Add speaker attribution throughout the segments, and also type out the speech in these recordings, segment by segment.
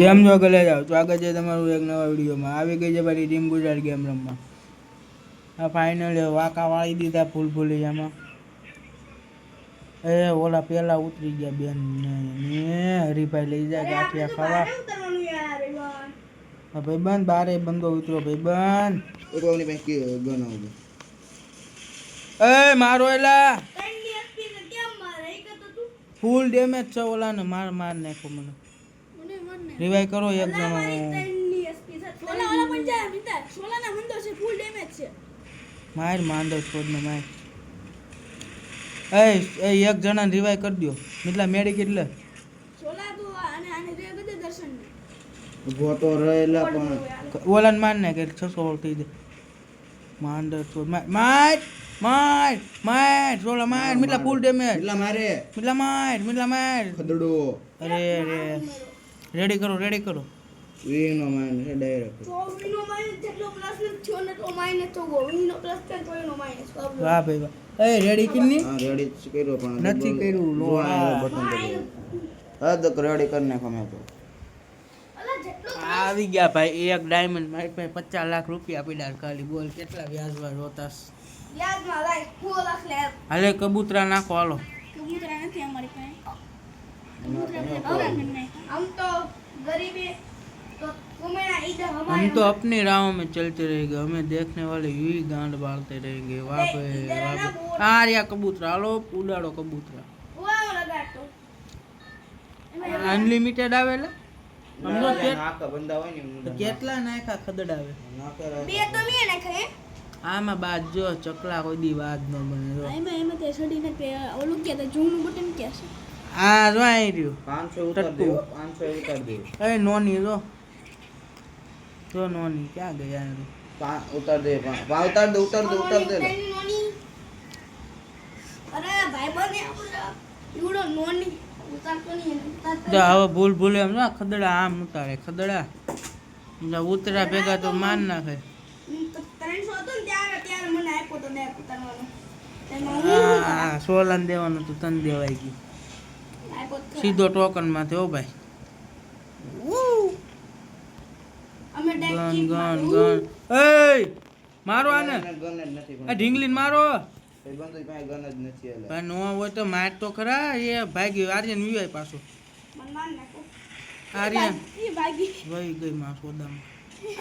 Speaker 1: કેમ છો ગલે જાઓ સ્વાગત છે તમારું એક નવા વિડીયોમાં આવી ગઈ છે મારી ટીમ ગુજરાત ગેમ રમવા આ ફાઇનલ વાકા વાળી દીધા ફૂલફુલિયામાં એ ઓલા પેલા ઉતરી ગયા બેન ને હરીભાઈ લઈ જાય ગાંઠિયા ખાવા ભાઈબંધ બારે બંધો ઉતરો ભાઈબંધ એ મારો એલા ફૂલ ડેમેજ છે ઓલાને માર નાખો મને રિવાઈ કરો એક જણો માર માંડો છોડને માર એ એક જણાને રિવાઈ કરી દો મિતલા મેડી કેટલે
Speaker 2: ઉભો તો રહેલા પણ
Speaker 1: ઓલાને માર નાખે 600 થઈ જાય માંડો છોડ માર સોલા માર મિતલા ફૂલ ડેમેજ મિતલા માર
Speaker 2: ખદડો
Speaker 1: અરે રેડી કરો
Speaker 2: વીનો માન છે ડાયરેક્ટ
Speaker 3: વીનો માઇનસ જેટલો પ્લસ થયો ને તો માઇનસ તો ગો વીનો પ્લસ થાય તો એનો માઇનસ
Speaker 1: વાહ ભાઈ વાહ એ રેડી કિન્ની
Speaker 2: હા રેડી કર્યો પણ
Speaker 1: નથી કર્યું લોડા
Speaker 2: બટન દબાવો હા તો રેડી કરી નાખો મેં તો
Speaker 1: આવી ગયા ભાઈ એક ડાયમંડ મારી પાસે 50 લાખ રૂપિયા પડ્યા ખાલી બોલ કેટલા વ્યાજમાં રોતાસ
Speaker 3: વ્યાજમાં લાઈ 4 લાખ લે
Speaker 1: હાલે કબૂતરા નાખો હાલો
Speaker 3: કબૂતરા નથી અમારી પાસે हम तो गरीब है तो तुम्हें इधर हमारे
Speaker 1: हम तो अपनी राहों में चलते रहेंगे हमें देखने वाले यूं ही गांड बालते रहेंगे वाह पे आ रिया कबूतरा हालो उड़ाड़ो कबूतरा
Speaker 3: वो लगा तो
Speaker 1: अनलिमिटेड आवेला हमनो
Speaker 2: નાકા બંદા હોય ને
Speaker 1: કેટલા નાખા ખદડાવે
Speaker 2: નાકા
Speaker 3: બે તો મે નાખે
Speaker 1: આમાં બાદ જો ચકલા કોઈ દી વાત ન બને જો
Speaker 3: એમાં તે સડીને તે ઓલું કે તે જૂનું બટન કે છે
Speaker 1: આ જો આઈ રહ્યું
Speaker 2: 500 ઉતાર દે 500 ઉતાર દે
Speaker 1: એ નોની જો નોની ક્યાં ગયા યાર
Speaker 2: ઉતાર દે ઉતાર દે
Speaker 3: અરે ભાઈ બને ઈવડો નોની ઉતારતો નહીં
Speaker 1: જો હવે ભૂલ એમ ના ખદડા આમ ઉતારે ખદડા ઉતરા ભેગા તો માન નાખે
Speaker 3: 300 હતો ને ત્યારે મને આપ્યો તો બે ઉતારવાનો
Speaker 1: હા સોલન દેવાનું તો તન દેવાય ગયું સીધો ટોકન માંથી હો ભાઈ
Speaker 3: અમે
Speaker 1: ગન એ મારો આને
Speaker 2: ગન જ નથી
Speaker 1: આ ઢીંગલીને મારો
Speaker 2: ભાઈ બંદો પાસે ગન જ નથી આલે
Speaker 1: ભાઈ નો હોય તો માર તો ખરા એ ભાગી આર્યન વિવાય પાછો
Speaker 3: મનમાન નાખો
Speaker 1: આર્યન
Speaker 3: ઈ ભાગી
Speaker 1: વહી ગઈ માં સોદામ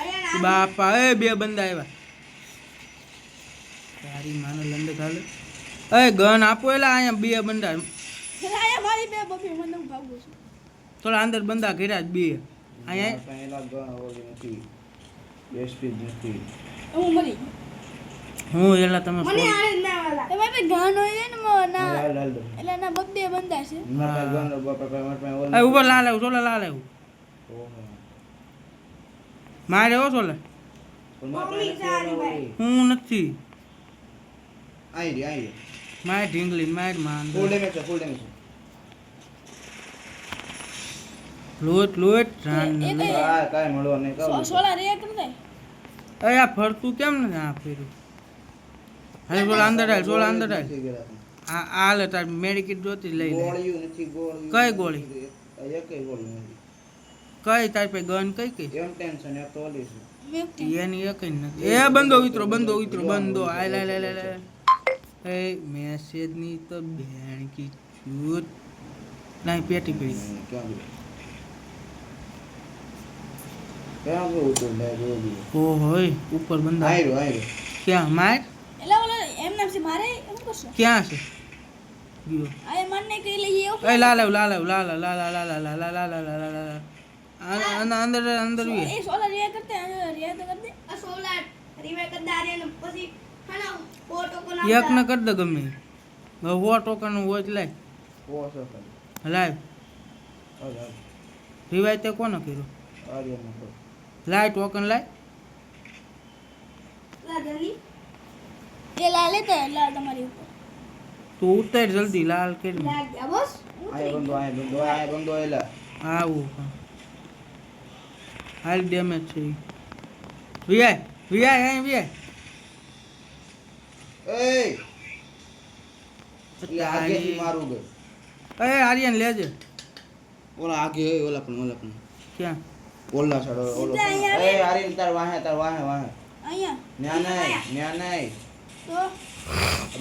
Speaker 3: અરે
Speaker 1: બાપા એ બે બંદા આવ્યા તારી માનો લંડ ખાલે એ ગન આપો એલા અહીંયા બે બંદા
Speaker 3: આયા મારી બે બબી મને હું ભાગું છું
Speaker 1: થોડા અંદર બંદા ઘેરા જ બે અહીંયા
Speaker 2: પહેલા ગન ઓલી નથી બેસ્ટી નથી
Speaker 3: હું મરી
Speaker 1: હું એલા તમે
Speaker 3: મને આને ના વાલા તમારે બે ગાન હોય ને ના
Speaker 2: હાલ
Speaker 3: એટલે ના બબે બંધા છે
Speaker 2: મારા ગન બાપા પાસે
Speaker 1: એ ઉપર લાલ આવ્યું સોલા લાલ આવ્યું મારે હો સોલા હું નથી
Speaker 2: આઈ
Speaker 1: મારે ઢીંગલી માર માન
Speaker 2: ફૂલ ડેમેજ
Speaker 1: લોટ રાન
Speaker 2: હા કાઈ મળવા નહીં કહું
Speaker 3: સોલા રે કરતે
Speaker 1: એ આ ફરતું કેમ ને આ ફેરું હાલે સોલા અંદર હાલ આ હાલે તાર મેડિકેટ જોતી લઈ લે
Speaker 2: ગોળીયું નથી
Speaker 1: કઈ ગોળી
Speaker 2: એકેય ગોળી નથી
Speaker 1: કઈ તાર પે ગન કઈ
Speaker 2: એમ ટેન્શન એ તો ઓલી છે
Speaker 1: એની એક નથી એ બંધો ઉતરો આય લે એ મેસેજ ની તો બેણ કી ચૂત નહીં પેટી પડી
Speaker 2: ક્યાં ગયો તો લે ગોળી
Speaker 1: ઓ હોય ઉપર બંધા
Speaker 2: આયરો
Speaker 1: ક્યાં માર
Speaker 3: એટલે ઓલો એમ નામ છે મારે એમ કરશો
Speaker 1: ક્યાં છે ગયો
Speaker 3: આય મનને કઈ લઈએ
Speaker 1: એ લાલ અંદર
Speaker 3: એ સોલા રે કરતે રે તો કર દે આ સોલા રીવે કર દારે ને પછી ખાના ફોટો કો ના
Speaker 1: એક ન કર દે ગમે હો ટોકન હોય જ લાય
Speaker 2: ઓસો
Speaker 1: લાય
Speaker 2: અરે
Speaker 1: રિવાય તે કોને કર્યું
Speaker 2: આર્યન નો
Speaker 1: લાય ટોકન લાય
Speaker 3: લા જલ્દી એ લાલે તો લા તમારી ઉપર
Speaker 1: તું ઉતર જલ્દી લાલ કરી
Speaker 3: લાગ ગયા બસ
Speaker 2: આય બંદો એલા
Speaker 1: આવું હાલ ડેમેજ છે વિયાય અહીં વિયાય
Speaker 2: એ આગેથી મારું ગયો
Speaker 1: એ આર્યન લેજે
Speaker 2: ઓલા આગે ઓલા પણ
Speaker 1: ક્યાં
Speaker 2: ઓલા સાઈડ ઓલો
Speaker 3: સીધા અહીંયા
Speaker 2: એ આરી તાર વાહે
Speaker 3: અહીંયા
Speaker 2: ન્યા નહીં
Speaker 3: તો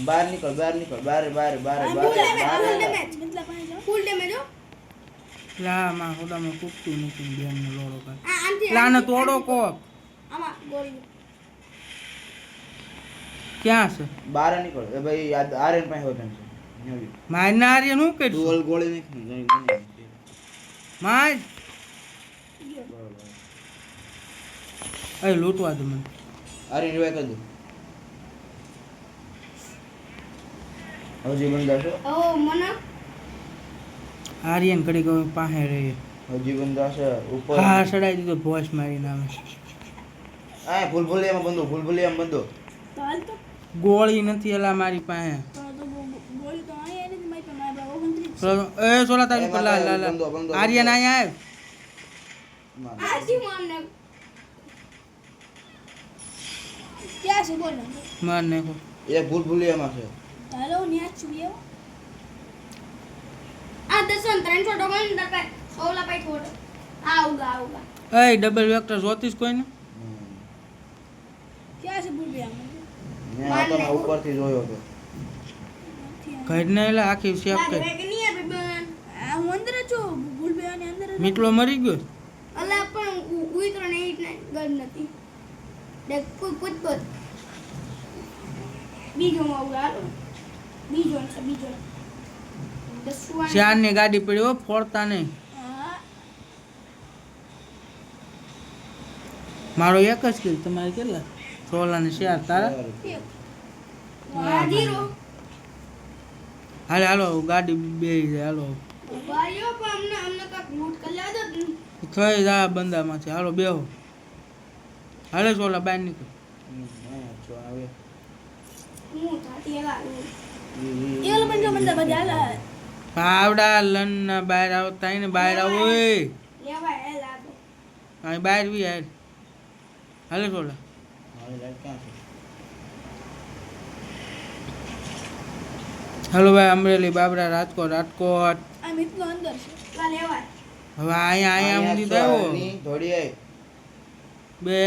Speaker 2: બહાર નીકળ બહાર
Speaker 3: ફૂલ ડેમેજ મતલબ ફૂલ ડેમેજ હો
Speaker 1: લા માં હોડામાં કૂદતું નથી બેનનો લોડો કર
Speaker 3: આ આંટી
Speaker 1: લાને તોડો કોક
Speaker 3: આમાં ગોળી
Speaker 1: ક્યાં છે
Speaker 2: બહાર નીકળ એ ભાઈ આર્યન પાસે હોય છે ન્યુ
Speaker 1: મારના આર્ય શું
Speaker 2: તું
Speaker 1: કરશું
Speaker 2: ઓલ ગોળી નહીં
Speaker 1: માર
Speaker 2: બરોબર
Speaker 1: એ લૂંટવા દે મને
Speaker 2: આર્યન રિવાય કરી દે હજી બંદા છે
Speaker 3: ઓ મના
Speaker 1: આર્યન કડી ગયો પાસે રહી
Speaker 2: હજી બંદા છે ઉપર
Speaker 1: હા સડાઈ દીધો ભોસ મારી નામે
Speaker 2: આ ભૂલભુલિયામાં બંધો
Speaker 3: તો હાલ તો
Speaker 1: ગોળી નથી એલા મારી પાસે
Speaker 3: ગોળી તો અહીંયા નથી મારી પાસે મારા 29
Speaker 1: એ સોલા તારી પર લા લા
Speaker 2: બંધો.
Speaker 1: આર્યન આયા આવ
Speaker 3: આ જી મારને ક્યાં છે બોલ
Speaker 1: માર નાખો
Speaker 2: એ ભૂલભુલિયામાં છે
Speaker 3: હાલો ન્યા છું એવો આ દસન 300 ડબલ દરપે 16 પાઈ થોડો આઉગા
Speaker 1: એ ડબલ વેક્ટર જોતીસ કોઈને
Speaker 3: ક્યાં છે બોલ બે
Speaker 2: મેં આ તો મેં ઉપરથી જોયો હતો
Speaker 1: ઘર ને એલા આખી શેપ
Speaker 3: લાગે
Speaker 1: કરી
Speaker 3: કે નહીં બેબન આ હું અંદર છું ભૂલ બે આની અંદર
Speaker 1: મીટલો મરી ગયો
Speaker 3: અલા પણ ઉઈતરો ને ઈટ ને ગડ નથી દેખ કોઈ પૂછપત બીજો આઉગા હાલો બીજો દસવાન
Speaker 1: ચાર ની ગાડી પડી હો ફોડતા નહીં
Speaker 3: હા
Speaker 1: મારો એક જ કિલ તમારે કેટલા 16 ને 4 તારા
Speaker 3: વાજીરો
Speaker 1: હાલે હાલો ગાડી બે જાય હાલો
Speaker 3: ભાઈઓ પણ અમને કાક લૂટ કરી લેવા દો
Speaker 1: થઈ જા બંદામાંથી હાલો બેહો હાલે સોલા બાર નીકળ
Speaker 3: હું થાતી એલા એલો બંજો બંદા બજાલા
Speaker 1: પાવડા લન ના બહાર આવતા ને બહાર આવો એ
Speaker 3: લેવા એલા તો
Speaker 1: અહીં બહાર બી યાર હાલે સોલા હાલો ભાઈ અમરેલી બાબરા રાજકોટ રાજકોટ
Speaker 3: આ મિતનો અંદર છે લા લેવા
Speaker 1: હવે અહીંયા સુધી તો આવ્યો
Speaker 2: થોડી આય
Speaker 1: બે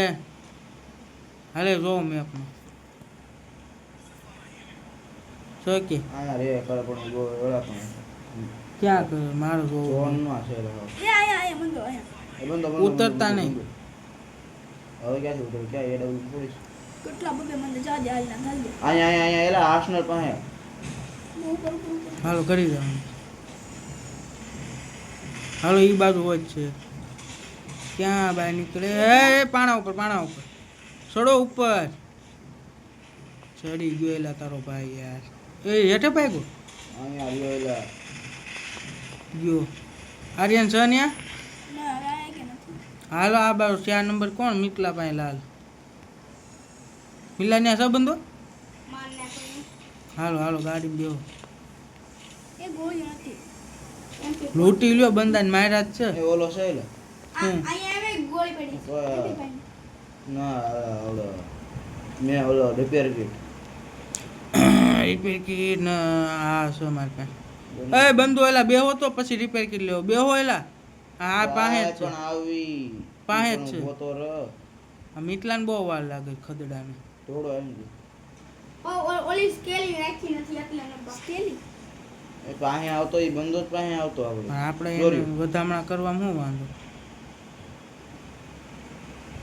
Speaker 1: હાલે જો મેપમાં સોકે
Speaker 2: આયા રે કરે પણ ગો ઓલા પણ
Speaker 1: ક્યાં કરે મારો જો
Speaker 2: જોન નો છે રે
Speaker 3: એ આયા બંજો આયા
Speaker 2: એ બંધો
Speaker 1: ઉતરતા નહીં.
Speaker 2: હવે ક્યાંથી ઉતર ક્યાં એ ડબલ પોલીસ
Speaker 3: કેટલા બગે મને જાજે હાલ ના હાલ દે
Speaker 2: અહીંયા એલા આર્સનલ પાસે
Speaker 3: ઉપર
Speaker 1: હાલો કરી જવાનું હાલો ઈ બાજુ હોય જ છે ક્યાં બહાર નીકળે એ પાણા ઉપર ચડો ઉપર ચડી ગયો એલા તારો ભાઈ યાર એ હેઠે ભાગ્યો
Speaker 2: અહીંયા આવ્યો એલા
Speaker 1: ગયો આર્યન છે ને
Speaker 3: ના આયા કે નથી
Speaker 1: હાલો આ બાજુ 4 નંબર કોણ મિતલા પાસે લાલ મિલા ને સંબંધો
Speaker 3: માર નાખો
Speaker 1: હાલો હાલો ગાડી બેહો
Speaker 3: એ ગોળી નથી એમ કે
Speaker 1: લૂંટી લ્યો બંદાને માર્યા જ છે
Speaker 2: એ ઓલો છે એલા
Speaker 3: અહીંયા આવે ગોળી પડી છે
Speaker 2: ઓય.
Speaker 3: નથી ભાઈ
Speaker 2: ના ઓલો મેં ઓલો રિપેર કીટ
Speaker 1: રિપેર કીટ ને આ છે મારી પાસે એ બંધો એલા બેહો તો પછી રિપેર કીટ લેવો બેહો એલા આ પાસે જ છે
Speaker 2: પણ આવી
Speaker 1: પાસે જ છે.
Speaker 2: ગોતો ર
Speaker 1: આ મિતલાને બહુ વાર લાગે ખદડાને
Speaker 2: થોડો એમ છે.
Speaker 3: ઓલી સ્કેલી રાખી નથી એટલે નંબર સ્કેલી
Speaker 2: એ પાસે આવતો એ બંધો જ પાસે આવતો
Speaker 1: પણ
Speaker 2: આપણે
Speaker 1: આપણે
Speaker 2: Sorry.
Speaker 1: એને વધામણા કરવામાં શું વાંધો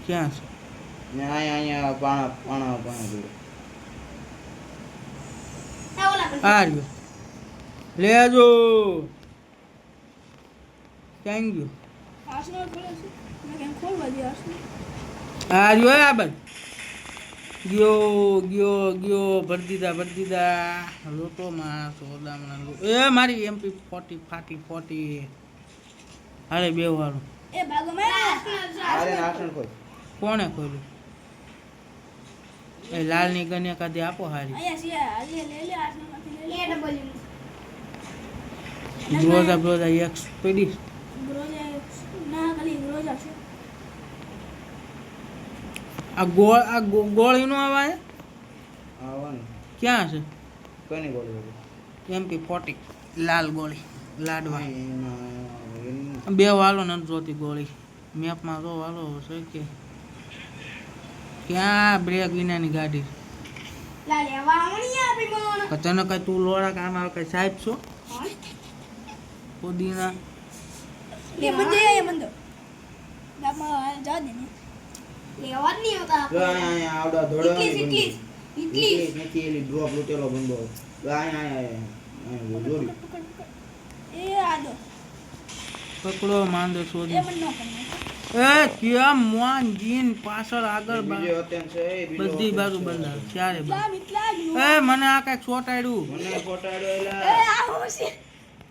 Speaker 1: ક્યાં છે
Speaker 2: ને અહીંયા પાણા પાસે જોડે
Speaker 3: આ ઓલા પર
Speaker 1: આ રહ્યો લેજો ક્યાં ગયો
Speaker 3: આસનો ખોલે છે મેં કેમ ખોલવા દે આસનો
Speaker 1: આ રહ્યો આ બાજુ ગયો ભરી દીધા લોટો માણસ ઓદામણા એ મારી MP 40 ફાટી હાલે બે વાળો
Speaker 3: એ ભાગો મે
Speaker 2: આરે નાશન કોઈ
Speaker 1: કોણે ખોલ્યું એ લાલની ગને કાઢી આપો હારી
Speaker 3: અહીંયા છે આજે લે લે આસનો માંથી લે એ ડબલ
Speaker 1: બ્રોઝા એક્સપેડિશ
Speaker 3: ગ્રોજા ના ખાલી ગ્રોજા છે
Speaker 1: આ ગોળી નો આવે
Speaker 2: આવવાનું
Speaker 1: ક્યાં છે
Speaker 2: કોઈની ગોળી
Speaker 1: MP 40 લાલ ગોળી લાડવા
Speaker 2: એના
Speaker 1: બે વાલો નથી જોતી ગોળી મેપમાં તો હાલો છે કે ક્યાં બ્રેક વિનાની ગાડી
Speaker 3: લા લેવા આવણી આપી મને
Speaker 1: તને કઈ તું લોડા કામ આવે કઈ સાહેબ છો પુદીના
Speaker 3: એ મંદો ગામમાં જા દે ને લેવા જ નહીં આવતા
Speaker 2: જો અહીંયા આવડા ધોળો
Speaker 3: ઇટલી
Speaker 2: નથી એલી ડ્રોપ લૂટેલો બંદો જો અહીંયા જોડી
Speaker 3: એ આદો
Speaker 1: પકડો માંદો શોધી
Speaker 3: એ મને ન કરે
Speaker 1: એ કેમ મોન જીન પાછળ આગળ
Speaker 2: બીજો અત્યાર છે એ બીજો
Speaker 1: બધી બાજુ બંધ ચારે
Speaker 3: લા મિતલા
Speaker 1: એ મને આ કઈક છોટાડ્યું
Speaker 2: મને ફોટાડ્યો
Speaker 3: એ
Speaker 2: એલા
Speaker 3: આ હું છે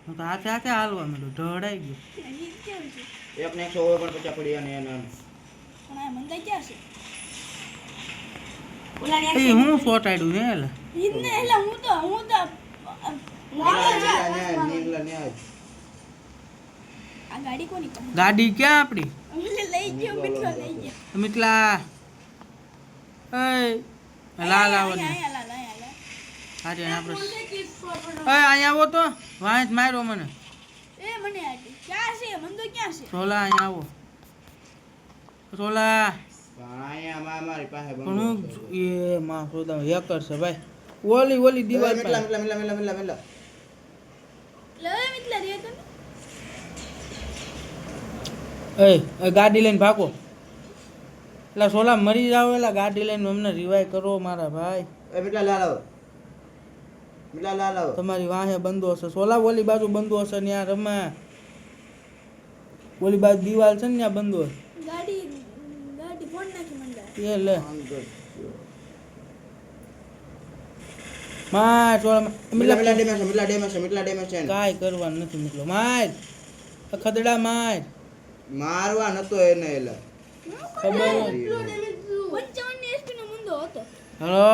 Speaker 1: હું તો હાથે હાથે હાલવા માંડ્યો ઢળાઈ ગયું
Speaker 3: ઈ કેવું છે
Speaker 2: એકને 149 પડી અને એના
Speaker 3: પણ આ મંદા ક્યાં છે ઓલા ને
Speaker 1: એ હું છોટાડ્યું ને એલા
Speaker 3: ઈદને એટલે હું તો
Speaker 2: નીકળા ને
Speaker 3: આ ગાડી કોની છે
Speaker 1: ગાડી ક્યાં આપડી
Speaker 3: અમને લઈ ગયો મિત્ર લઈ ગયો
Speaker 1: મિતલા એ લાલ આવો ને
Speaker 3: આયા લા
Speaker 1: હારે આપણે એ અહીંયા આવો તો વાંચ માર્યો મને
Speaker 3: એ મને આટી ક્યાં છે મંદો ક્યાં છે
Speaker 1: સોલા અહીંયા આવો સોલા
Speaker 2: પણ અહીંયા મારી પાસે
Speaker 1: પણ હું એ માં સોદા હેકર છે ભાઈ ઓલી દીવાલ પર
Speaker 2: મિલા
Speaker 3: લે મિતલા રે તો
Speaker 1: એ ગાડી લઈને ભાગો એટલે સોલા મરી જાવ એટલે ગાડી લઈને અમને રિવાઈ કરો મારા ભાઈ
Speaker 2: એ મિલા લાવ
Speaker 1: તમારી વાહે બંધો હશે સોલા ઓલી બાજુ બંધો હશે ને ત્યાં રમે ઓલી બાજુ દિવાલ છે ને ત્યાં બંધો હશે
Speaker 3: ગાડી ફોન નાખી મંડા
Speaker 1: એ લે માર સોલા
Speaker 2: મિલા ડેમેજ
Speaker 1: કાંઈ કરવાનું નથી મિત્રો માર ખદડા માર
Speaker 2: મારવા નતો એને એલા
Speaker 1: ખબર
Speaker 3: 55 એસપી નો મંદો હતો
Speaker 1: હલો